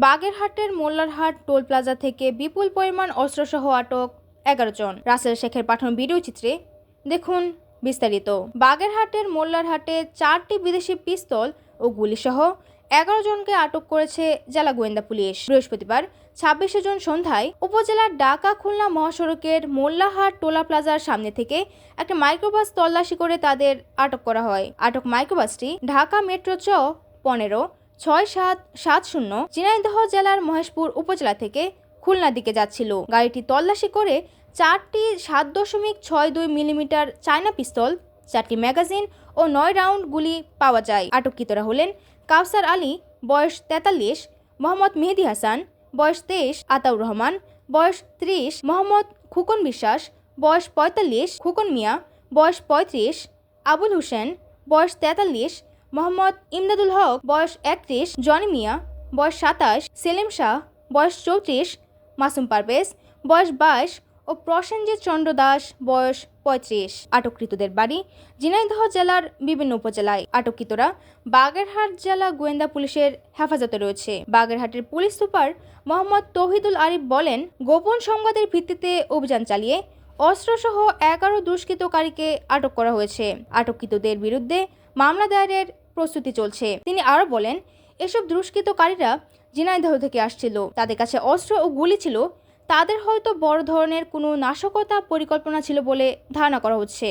বাগেরহাটের Mollarhat toll plaza থেকে বিপুল পরিমাণ অস্ত্রসহ আটক 11 জন। রাসেল শেখের পাঠানো ভিডিও চিত্রে দেখুন বিস্তারিত। বাগেরহাটের মোল্লারহাটে 4টি বিদেশি পিস্তল ও গুলিসহ 11 জনকে আটক করেছে জেলা গোয়েন্দা পুলিশ। বৃহস্পতিবার 26 জুন সন্ধ্যায় উপজেলার ঢাকা খুলনা মহাসড়কের মোল্লারহাট টোলা প্লাজার সামনে থেকে একটা মাইক্রোবাস তল্লাশি করে তাদের আটক করা হয়। আটক মাইক্রোবাসটি ঢাকা মেট্রো চ 156770 ঝিনাইদহ জেলার মহেশপুর উপজেলা থেকে খুলনার দিকে যাচ্ছিল। গাড়িটি তল্লাশি করে 4টি 7.62 মিলিমিটার চায়না পিস্তল, 4টি ম্যাগাজিন ও 9 রাউন্ড গুলি পাওয়া যায়। আটককৃতরা হলেন কাউসার আলী, বয়স 43, মোহাম্মদ মেহেদি হাসান, বয়স 23, আতাউর রহমান, বয়স 30, মোহাম্মদ খুকন বিশ্বাস, বয়স 45, খুকন মিয়া, বয়স 35, আবুল হোসেন, বয়স 43, মোহাম্মদ ইমদাদুল হক, বয়স 31, জনি মিয়া, বয়স 27, সেলিম শাহ, বয়স 34, মাসুম পারভেজ, বয়স 22 ও প্রসেনজিৎ চন্দ্র দাস, বয়স 35। আটককৃতদের বাড়ি ঝিনাইদহ জেলার বিভিন্ন উপজেলায়। আটককৃতরা বাগেরহাট জেলা গোয়েন্দা পুলিশের হেফাজতে রয়েছে। বাগেরহাটের পুলিশ সুপার মোহাম্মদ তৌহিদুল আরিফ বলেন, গোপন সংবাদের ভিত্তিতে অভিযান চালিয়ে অস্ত্রসহ 11 দুষ্কৃতকারীকে আটক করা হয়েছে। আটককৃতদের বিরুদ্ধে মামলা দায়েরের প্রস্তুতি চলছে। তিনি আরও বলেন, এসব দুষ্কৃতকারীরা ঝিনাইদহ থেকে আসছিল, তাদের কাছে অস্ত্র ও গুলি ছিল, তাদের হয়তো বড় ধরনের কোনো নাশকতা পরিকল্পনা ছিল বলে ধারণা করা হচ্ছে।